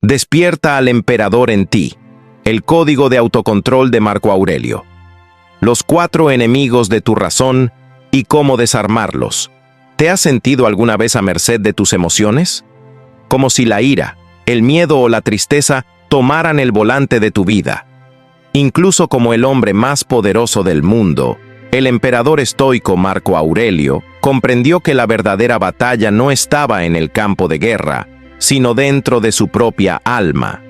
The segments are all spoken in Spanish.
Despierta al emperador en ti. El código de autocontrol de Marco Aurelio. Los 4 enemigos de tu razón y cómo desarmarlos. ¿Te has sentido alguna vez a merced de tus emociones? Como si la ira, el miedo o la tristeza tomaran el volante de tu vida. Incluso como el hombre más poderoso del mundo, el emperador estoico Marco Aurelio comprendió que la verdadera batalla no estaba en el campo de guerra, sino dentro de su propia alma.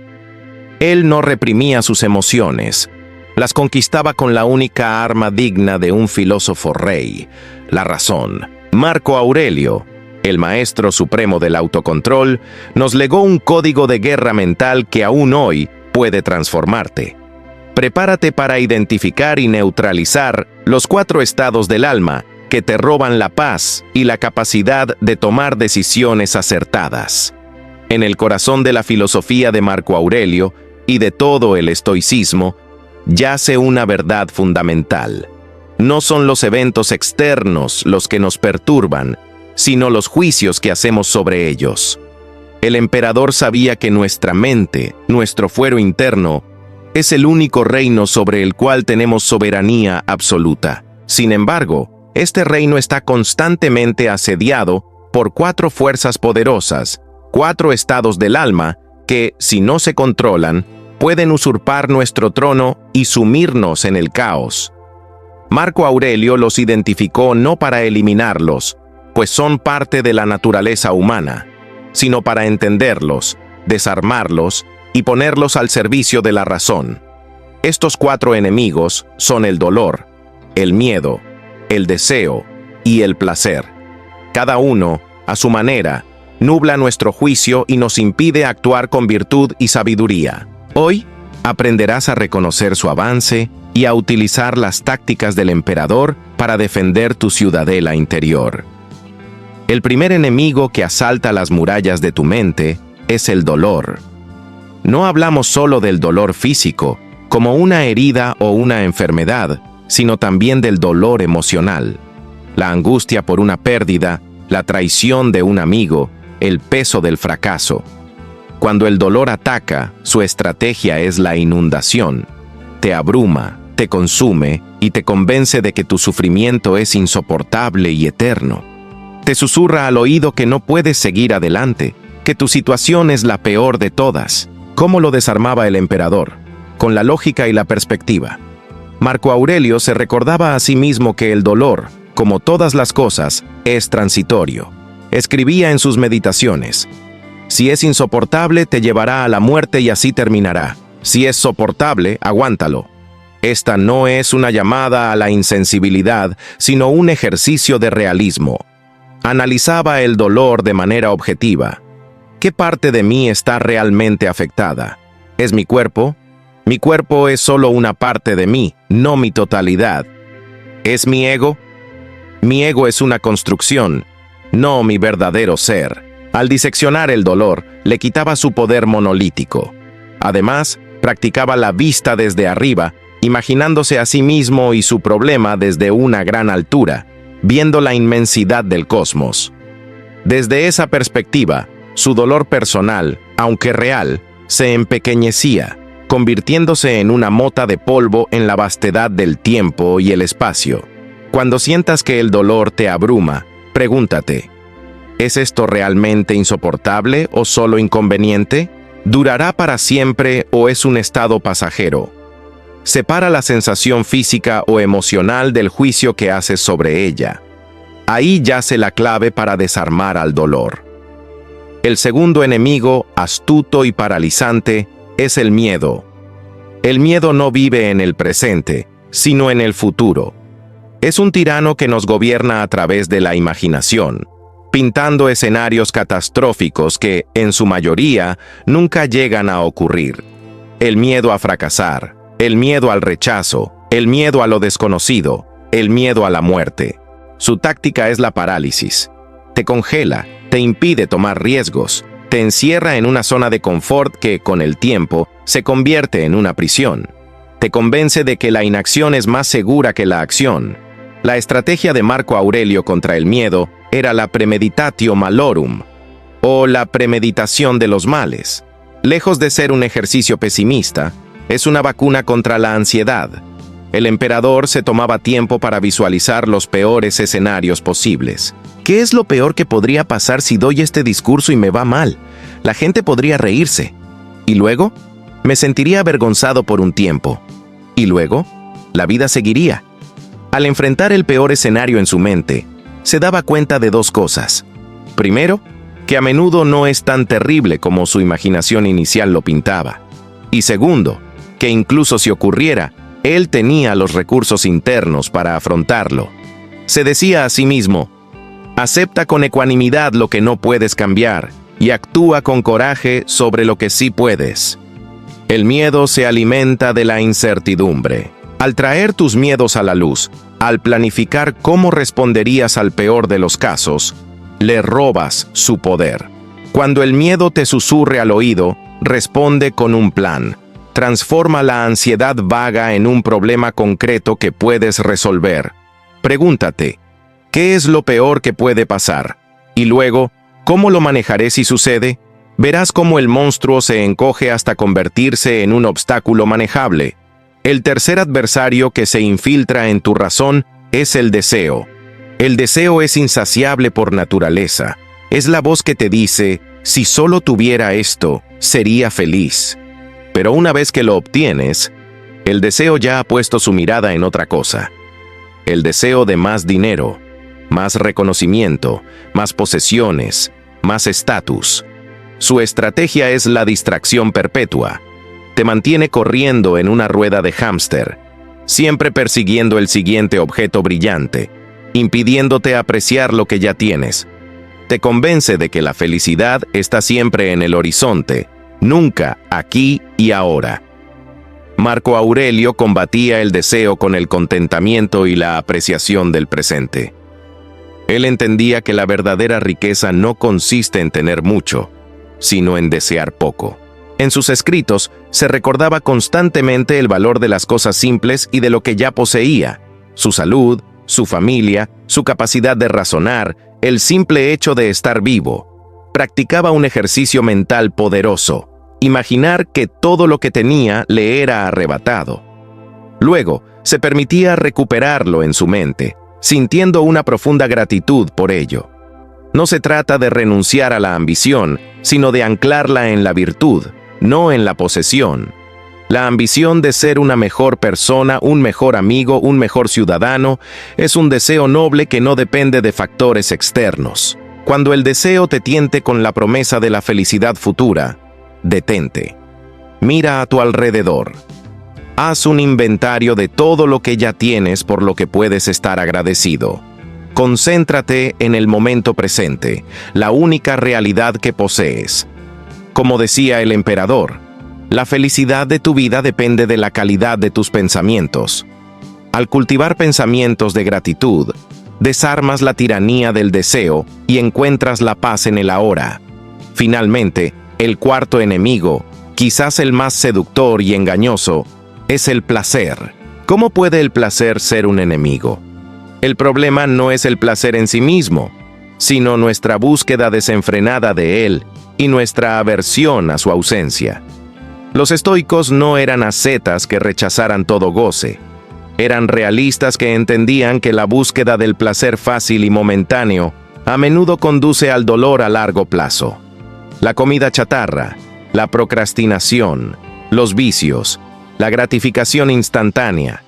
Él no reprimía sus emociones, las conquistaba con la única arma digna de un filósofo rey, la razón. Marco Aurelio, el maestro supremo del autocontrol, nos legó un código de guerra mental que aún hoy puede transformarte. Prepárate para identificar y neutralizar los 4 estados del alma que te roban la paz y la capacidad de tomar decisiones acertadas. En el corazón de la filosofía de Marco Aurelio y de todo el estoicismo, yace una verdad fundamental. No son los eventos externos los que nos perturban, sino los juicios que hacemos sobre ellos. El emperador sabía que nuestra mente, nuestro fuero interno, es el único reino sobre el cual tenemos soberanía absoluta. Sin embargo, este reino está constantemente asediado por 4 fuerzas poderosas, 4 estados del alma que, si no se controlan, pueden usurpar nuestro trono y sumirnos en el caos. Marco Aurelio los identificó no para eliminarlos, pues son parte de la naturaleza humana, sino para entenderlos, desarmarlos y ponerlos al servicio de la razón. Estos 4 enemigos son el dolor, el miedo, el deseo y el placer. Cada uno, a su manera, nubla nuestro juicio y nos impide actuar con virtud y sabiduría. Hoy aprenderás a reconocer su avance y a utilizar las tácticas del emperador para defender tu ciudadela interior. El primer enemigo que asalta las murallas de tu mente es el dolor. No hablamos solo del dolor físico, como una herida o una enfermedad, sino también del dolor emocional. La angustia por una pérdida, la traición de un amigo, el peso del fracaso. Cuando el dolor ataca, su estrategia es la inundación. Te abruma, te consume y te convence de que tu sufrimiento es insoportable y eterno. Te susurra al oído que no puedes seguir adelante, que tu situación es la peor de todas. ¿Cómo lo desarmaba el emperador? Con la lógica y la perspectiva. Marco Aurelio se recordaba a sí mismo que el dolor, como todas las cosas, es transitorio. Escribía en sus meditaciones: si es insoportable, te llevará a la muerte y así terminará. Si es soportable, aguántalo. Esta no es una llamada a la insensibilidad, sino un ejercicio de realismo. Analizaba el dolor de manera objetiva. ¿Qué parte de mí está realmente afectada? ¿Es mi cuerpo? Mi cuerpo es solo una parte de mí, no mi totalidad. ¿Es mi ego? Mi ego es una construcción, no mi verdadero ser. Al diseccionar el dolor, le quitaba su poder monolítico. Además, practicaba la vista desde arriba, imaginándose a sí mismo y su problema desde una gran altura, viendo la inmensidad del cosmos. Desde esa perspectiva, su dolor personal, aunque real, se empequeñecía, convirtiéndose en una mota de polvo en la vastedad del tiempo y el espacio. Cuando sientas que el dolor te abruma, pregúntate: ¿es esto realmente insoportable o solo inconveniente? ¿Durará para siempre o es un estado pasajero? Separa la sensación física o emocional del juicio que haces sobre ella. Ahí yace la clave para desarmar al dolor. El segundo enemigo, astuto y paralizante, es el miedo. El miedo no vive en el presente, sino en el futuro. Es un tirano que nos gobierna a través de la imaginación, pintando escenarios catastróficos que, en su mayoría, nunca llegan a ocurrir. El miedo a fracasar, el miedo al rechazo, el miedo a lo desconocido, el miedo a la muerte. Su táctica es la parálisis. Te congela, te impide tomar riesgos, te encierra en una zona de confort que, con el tiempo, se convierte en una prisión. Te convence de que la inacción es más segura que la acción. La estrategia de Marco Aurelio contra el miedo era la premeditatio malorum, o la premeditación de los males. Lejos de ser un ejercicio pesimista, es una vacuna contra la ansiedad. El emperador se tomaba tiempo para visualizar los peores escenarios posibles. ¿Qué es lo peor que podría pasar si doy este discurso y me va mal? La gente podría reírse. ¿Y luego? Me sentiría avergonzado por un tiempo. ¿Y luego? La vida seguiría. Al enfrentar el peor escenario en su mente, se daba cuenta de dos cosas. Primero, que a menudo no es tan terrible como su imaginación inicial lo pintaba. Y segundo, que incluso si ocurriera, él tenía los recursos internos para afrontarlo. Se decía a sí mismo: acepta con ecuanimidad lo que no puedes cambiar y actúa con coraje sobre lo que sí puedes. El miedo se alimenta de la incertidumbre. Al traer tus miedos a la luz, al planificar cómo responderías al peor de los casos, le robas su poder. Cuando el miedo te susurre al oído, responde con un plan. Transforma la ansiedad vaga en un problema concreto que puedes resolver. Pregúntate, ¿qué es lo peor que puede pasar? Y luego, ¿cómo lo manejaré si sucede? Verás cómo el monstruo se encoge hasta convertirse en un obstáculo manejable. El tercer adversario que se infiltra en tu razón es el deseo. El deseo es insaciable por naturaleza. Es la voz que te dice: si solo tuviera esto, sería feliz. Pero una vez que lo obtienes, el deseo ya ha puesto su mirada en otra cosa. El deseo de más dinero, más reconocimiento, más posesiones, más estatus. Su estrategia es la distracción perpetua. Te mantiene corriendo en una rueda de hámster, siempre persiguiendo el siguiente objeto brillante, impidiéndote apreciar lo que ya tienes. Te convence de que la felicidad está siempre en el horizonte, nunca aquí y ahora. Marco Aurelio combatía el deseo con el contentamiento y la apreciación del presente. Él entendía que la verdadera riqueza no consiste en tener mucho, sino en desear poco. En sus escritos se recordaba constantemente el valor de las cosas simples y de lo que ya poseía: su salud, su familia, su capacidad de razonar, el simple hecho de estar vivo. Practicaba un ejercicio mental poderoso: imaginar que todo lo que tenía le era arrebatado. Luego, se permitía recuperarlo en su mente, sintiendo una profunda gratitud por ello. No se trata de renunciar a la ambición, sino de anclarla en la virtud, no en la posesión. La ambición de ser una mejor persona, un mejor amigo, un mejor ciudadano, es un deseo noble que no depende de factores externos. Cuando el deseo te tiente con la promesa de la felicidad futura, detente. Mira a tu alrededor. Haz un inventario de todo lo que ya tienes por lo que puedes estar agradecido. Concéntrate en el momento presente, la única realidad que posees. Como decía el emperador, la felicidad de tu vida depende de la calidad de tus pensamientos. Al cultivar pensamientos de gratitud, desarmas la tiranía del deseo y encuentras la paz en el ahora. Finalmente, el cuarto enemigo, quizás el más seductor y engañoso, es el placer. ¿Cómo puede el placer ser un enemigo? El problema no es el placer en sí mismo, sino nuestra búsqueda desenfrenada de él y nuestra aversión a su ausencia. Los estoicos no eran ascetas que rechazaran todo goce. Eran realistas que entendían que la búsqueda del placer fácil y momentáneo a menudo conduce al dolor a largo plazo. La comida chatarra, la procrastinación, los vicios, la gratificación instantánea.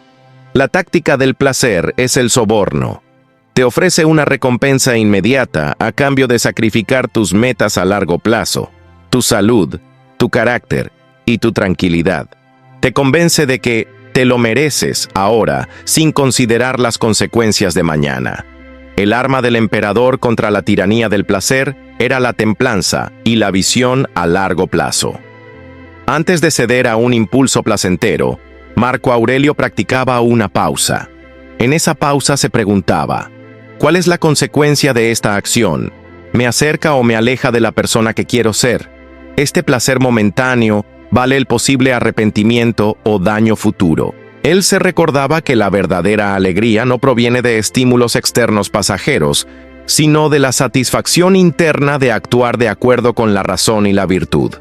La táctica del placer es el soborno. Te ofrece una recompensa inmediata a cambio de sacrificar tus metas a largo plazo, tu salud, tu carácter y tu tranquilidad. Te convence de que te lo mereces ahora sin considerar las consecuencias de mañana. El arma del emperador contra la tiranía del placer era la templanza y la visión a largo plazo. Antes de ceder a un impulso placentero, Marco Aurelio practicaba una pausa. En esa pausa se preguntaba: ¿cuál es la consecuencia de esta acción? ¿Me acerca o me aleja de la persona que quiero ser? ¿Este placer momentáneo vale el posible arrepentimiento o daño futuro? Él se recordaba que la verdadera alegría no proviene de estímulos externos pasajeros, sino de la satisfacción interna de actuar de acuerdo con la razón y la virtud.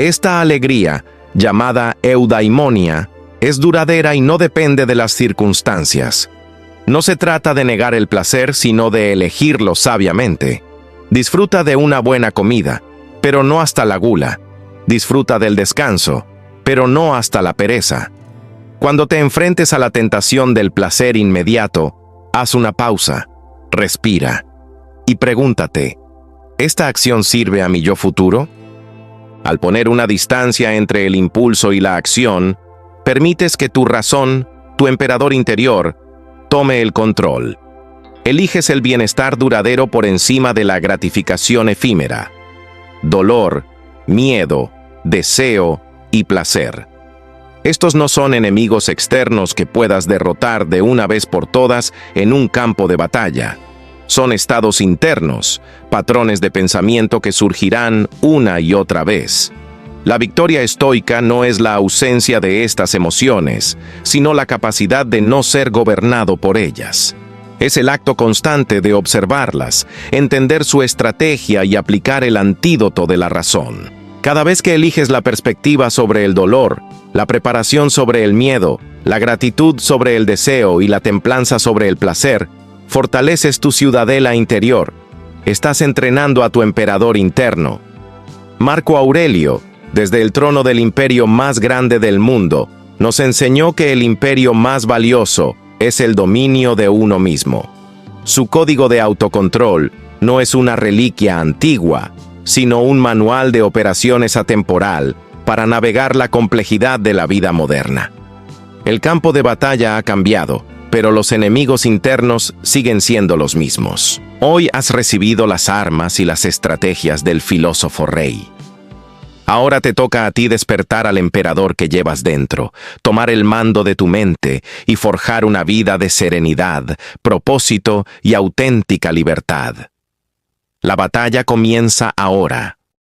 Esta alegría, llamada eudaimonia, es duradera y no depende de las circunstancias. No se trata de negar el placer, sino de elegirlo sabiamente. Disfruta de una buena comida, pero no hasta la gula. Disfruta del descanso, pero no hasta la pereza. Cuando te enfrentes a la tentación del placer inmediato, haz una pausa, respira y pregúntate, ¿esta acción sirve a mi yo futuro? Al poner una distancia entre el impulso y la acción, permites que tu razón, tu emperador interior, tome el control. Eliges el bienestar duradero por encima de la gratificación efímera. Dolor, miedo, deseo y placer. Estos no son enemigos externos que puedas derrotar de una vez por todas en un campo de batalla. Son estados internos, patrones de pensamiento que surgirán una y otra vez. La victoria estoica no es la ausencia de estas emociones, sino la capacidad de no ser gobernado por ellas. Es el acto constante de observarlas, entender su estrategia y aplicar el antídoto de la razón. Cada vez que eliges la perspectiva sobre el dolor, la preparación sobre el miedo, la gratitud sobre el deseo y la templanza sobre el placer, fortaleces tu ciudadela interior. Estás entrenando a tu emperador interno. Marco Aurelio, desde el trono del imperio más grande del mundo, nos enseñó que el imperio más valioso es el dominio de uno mismo. Su código de autocontrol no es una reliquia antigua, sino un manual de operaciones atemporal para navegar la complejidad de la vida moderna. El campo de batalla ha cambiado, pero los enemigos internos siguen siendo los mismos. Hoy has recibido las armas y las estrategias del filósofo rey. Ahora te toca a ti despertar al emperador que llevas dentro, tomar el mando de tu mente y forjar una vida de serenidad, propósito y auténtica libertad. La batalla comienza ahora.